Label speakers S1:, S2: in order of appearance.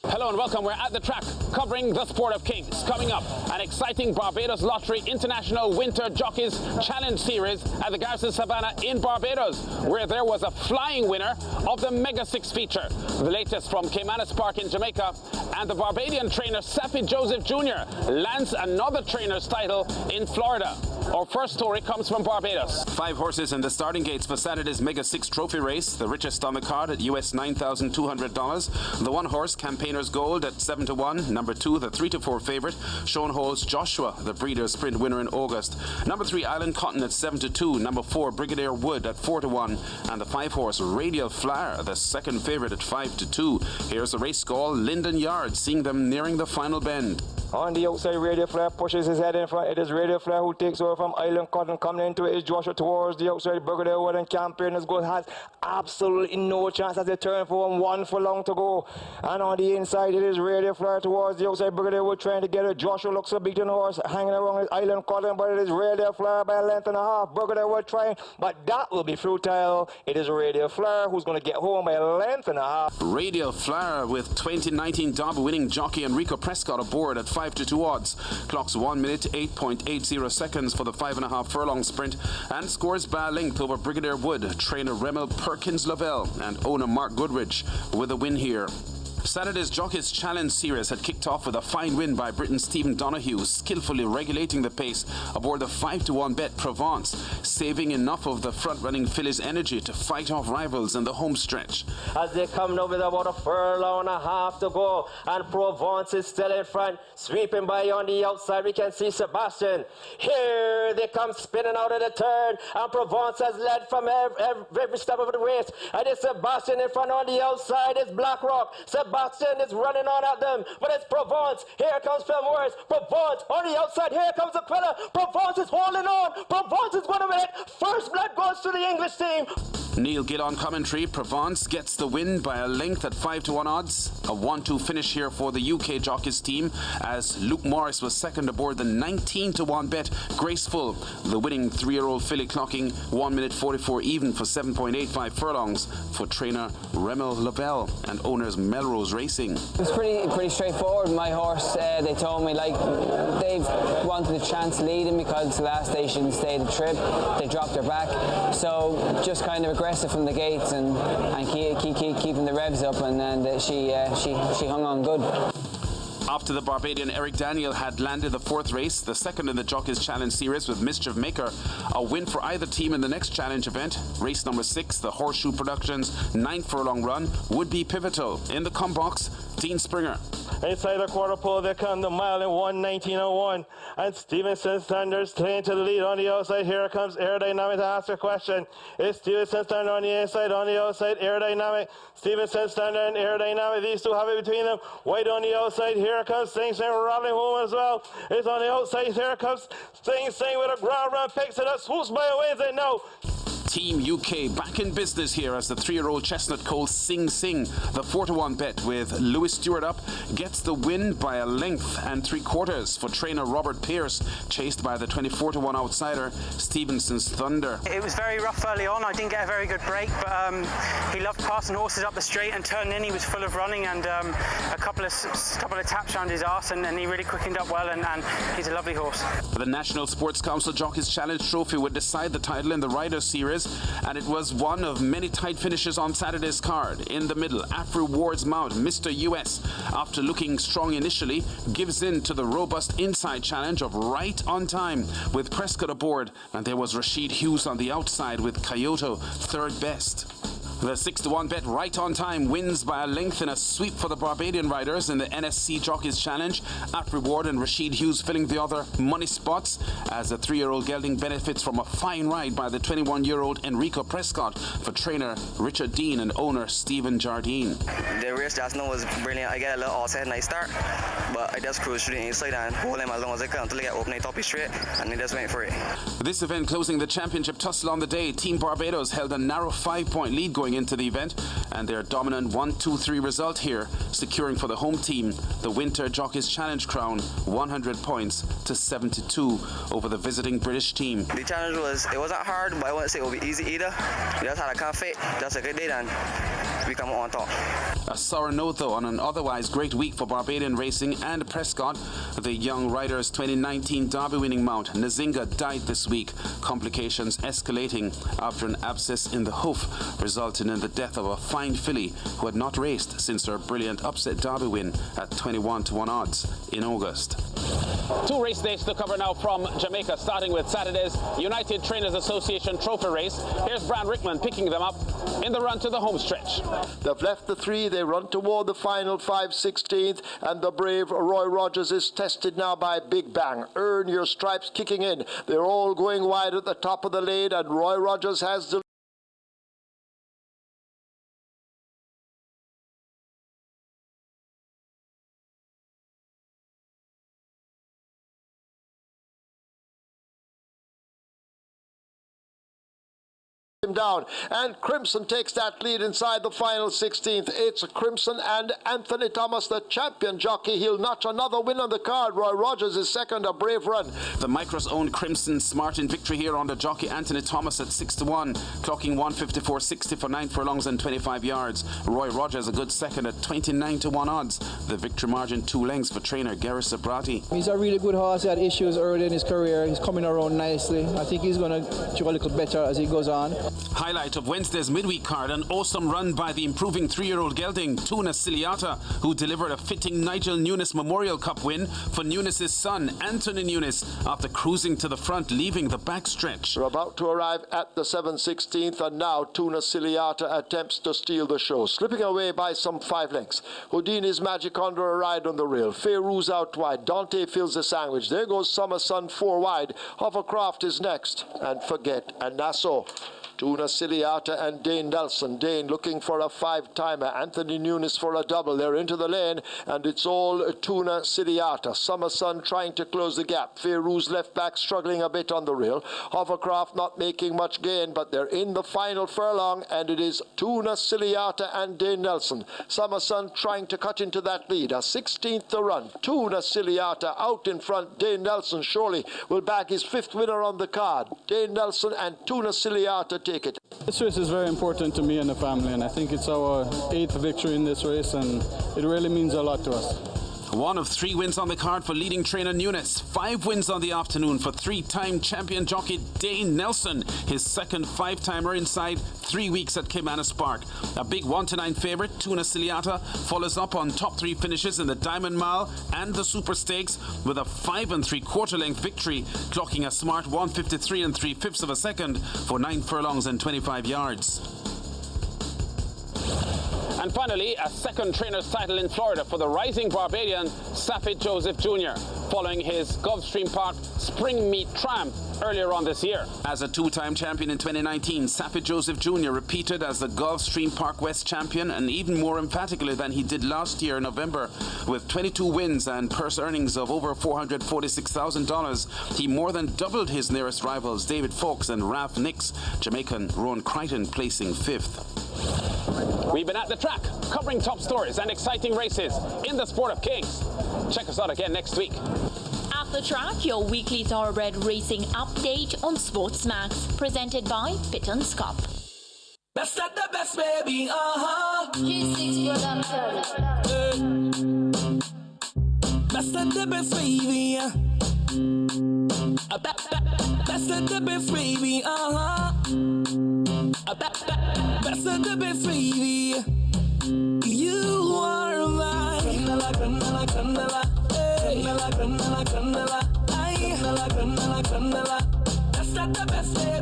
S1: Hello and welcome. We're at the track covering the sport of kings. Coming up, an exciting Barbados Lottery International Winter Jockeys Challenge Series at the Garrison Savannah in Barbados, where there was a flying winner of the Mega 6 feature. The latest from Caymanas Park in Jamaica, and the Barbadian trainer Saffie Joseph Jnr. lands another trainer's title in Florida. Our first story comes from Barbados. 5 horses in the starting gates for Saturday's Mega 6 trophy race, the richest on the card at US $9,200. The 1 horse, Campaigners Gold, at 7-1. Number 2, the 3-4 favourite, Sean Hall's Joshua, the Breeders' Sprint winner in August. Number 3, Island Cotton at 7-2. Number 4, Brigadier Wood at 4-1. And the 5 horse, Radial Flower, the second favourite at 5-2. Here's the race call, Linden Yard, seeing them nearing the final bend.
S2: On the outside, Radial Flower pushes his head in front. It is Radial Flower who takes over from Island Cotton. Coming into it is Joshua towards the outside. Brigadier Wood and Campaigners Gold has absolutely no chance as they turn for 1 furlong to go. And on the inside, it is Radial Flower towards the outside. Brigadier Wood trying to get it. Joshua looks a beaten horse hanging around his Island Cotton, but it is Radial Flower by a length and a half. Brigadier Wood trying, but that will be futile. It is Radial Flower who's going to get home by a length and a half.
S1: Radial Flower with 2019 Derby winning jockey Enrico Prescott aboard at 5-2 odds. Clocks 1 minute 8.80 seconds for the 5.5 furlong sprint and scores by a length over Brigadier Wood, trainer Remel Perkins Lavelle and owner Mark Goodrich with a win here. Saturday's Jockeys Challenge Series had kicked off with a fine win by Britain's Stephen Donoghue, skillfully regulating the pace aboard the 5-1 bet Provence, saving enough of the front-running filly's energy to fight off rivals in the home stretch.
S3: As they come now with about a furlong and a half to go, and Provence is still in front, sweeping by on the outside. We can see Sebastian. Here they come spinning out of the turn, and Provence has led from every step of the race. And it's Sebastian in front on the outside. It's Blackrock. Sebastian is running on at them, but it's Provence. Here comes Phil Morris. Provence on the outside. Here comes Aquila. Provence is holding on. Provence is going to win it. First blood goes to the English team.
S1: Neil Gill on commentary. Provence gets the win by a length at 5-1 odds. A 1-2 finish here for the UK Jockeys team as Luke Morris was second aboard the 19-1 bet Graceful, the winning 3-year-old filly, clocking 1 minute 44 even for 7.85 furlongs for trainer Remel Lavelle and owners Melrose Racing.
S4: It was pretty straightforward. My horse, they told me they wanted a chance leading because the last station stayed a trip. They dropped her back, so just kind of aggressive from the gates and keeping the revs up, and then she hung on good.
S1: After the Barbadian Eric Daniel had landed the 4th race, the second in the Jockeys Challenge Series with Mischief Maker, a win for either team in the next challenge event. Race number 6, the Horseshoe Productions 9th furlong run, would be pivotal. In the come box, Dean Springer.
S2: Inside the quarter pole, they come the mile in 1:19.01, and Stevenson Sanders playing to the lead on the outside. Here comes Aerodynamic to ask a question. It's Stevenson Standard on the inside, on the outside, Aerodynamic. Stevenson Standard and Aerodynamic, these two have it between them. White on the outside, here comes Sing Sing rattling home as well. It's on the outside, here comes Sing Sing with a ground run, picks it up, swoops by away, and say no.
S1: Team UK back in business here as the 3-year-old chestnut colt Sing Sing, the 4-1 bet with Lewis Stewart up, gets the win by a length and 3/4 for trainer Robert Pearce, chased by the 24-1 outsider Stevenson's Thunder.
S5: It was very rough early on. I didn't get a very good break, but he loved passing horses up the straight and turning in. He was full of running and a couple of taps around his arse, and he really quickened up well, and he's a lovely horse. The
S1: National Sports Council Jockeys Challenge Trophy would decide the title in the Riders Series, and it was one of many tight finishes on Saturday's card. In the middle, Afri Ward's mount, Mr. US, after looking strong initially, gives in to the robust inside challenge of Right on Time with Prescott aboard, and there was Rashid Hughes on the outside with Kyoto third best. The 6-1 bet Right on Time wins by a length in a sweep for the Barbadian riders in the NSC Jockeys Challenge. Afri Ward and Rashid Hughes filling the other money spots as the 3-year-old gelding benefits from a fine ride by the 21-year-old Enrico Prescott for trainer Richard Dean and owner Stephen Jardine.
S6: The race just now was brilliant. I get a little outside nice start, but I just cruised through the inside and hold him as long as I could until I get open top straight, and he just went for it.
S1: This event closing the championship tussle on the day, Team Barbados held a narrow 5-point lead going coming into the event, and their dominant 1-2-3 result here, securing for the home team the Winter Jockeys Challenge crown, 100 points to 72 over the visiting British team.
S6: The challenge it wasn't hard, but I wouldn't say it would be easy either. We just had a conflict, just a good day, and we come on top.
S1: A sour note, though, on an otherwise great week for Barbadian racing and Prescott. The young rider's 2019 Derby-winning mount, Nzinga, died this week. Complications escalating after an abscess in the hoof, resulting in the death of a fine filly who had not raced since her brilliant upset Derby win at 21-1 odds in August. 2 race days to cover now from Jamaica, starting with Saturday's United Trainers Association Trophy race. Here's Brian Rickman picking them up in the run to the home stretch.
S7: They've left the 3, they run toward the final 5/16th, and the brave Roy Rogers is tested now by Big Bang. Earn Your Stripes kicking in. They're all going wide at the top of the lane, and Roy Rogers has the down, and Crimson takes that lead inside the final 16th. It's Crimson and Anthony Thomas, the champion jockey. He'll notch another win on the card. Roy Rogers is second, a brave run.
S1: The Micros owned Crimson smart in victory here on the jockey Anthony Thomas at 6-1, clocking 154.60 for 9 furlongs and 25 yards. Roy Rogers a good second at 29-1 odds. The victory margin 2 lengths for trainer Garrison Savannah.
S8: He's a really good horse. He had issues early in his career. He's coming around nicely. I think he's going to do a little better as he goes on.
S1: Highlight of Wednesday's midweek card, an awesome run by the improving 3-year-old gelding Tuna Ciliata, who delivered a fitting Nigel Nunes Memorial Cup win for Nunes' son Anthony Nunes after cruising to the front, leaving the backstretch.
S7: We're about to arrive at the 7/16th, and now Tuna Ciliata attempts to steal the show, slipping away by some 5 lengths. Houdini's Magic under a ride on the rail. Feyrouz out wide. Dante fills the sandwich. There goes Summer Sun 4 wide. Hovercraft is next, and Forget and Nassau. Tuna Ciliata and Dane Nelson. Dane looking for a 5-timer. Anthony Nunes for a double. They're into the lane, and it's all Tuna Ciliata. Summer Sun trying to close the gap. Feyrouz left back struggling a bit on the rail. Hovercraft not making much gain, but they're in the final furlong, and it is Tuna Ciliata and Dane Nelson. Summer Sun trying to cut into that lead. A 16th to run. Tuna Ciliata out in front. Dane Nelson surely will bag his 5th winner on the card. Dane Nelson and Tuna Ciliata take it.
S9: This race is very important to me and the family, and I think it's our 8th victory in this race, and it really means a lot to us.
S1: 1 of 3 wins on the card for leading trainer Nunes. 5 wins on the afternoon for 3-time champion jockey Dane Nelson. His second 5-timer inside 3 weeks at Caymanas Park. A big 1-9 favourite, Tuna Ciliata, follows up on top 3 finishes in the Diamond Mile and the Super Stakes with a 5 3/4 length victory, clocking a smart 153 3/5 of a second for 9 furlongs and 25 yards. And finally, a second trainer's title in Florida for the rising Barbadian Saffie Joseph Jr. following his Gulfstream Park Spring Meet triumph earlier on this year. As a 2-time champion in 2019, Saffie Joseph Jr. repeated as the Gulfstream Park West champion, and even more emphatically than he did last year in November. With 22 wins and purse earnings of over $446,000, he more than doubled his nearest rivals, David Fawkes and Ralph Nix. Jamaican Rowan Crichton placing 5th. We've been at the track, covering top stories and exciting races in the sport of kings. Check us out again next week.
S10: At the Track, your weekly thoroughbred racing update on SportsMax, presented by Pitton's Cup.
S11: Best at the best, baby,
S10: G6 Production.
S11: Best at the best, baby, Best at the best, baby, Best at the best, baby. You are mine. Candela, candela, candela. Candela, candela, candela. Candela, candela, candela. Best at the best, baby.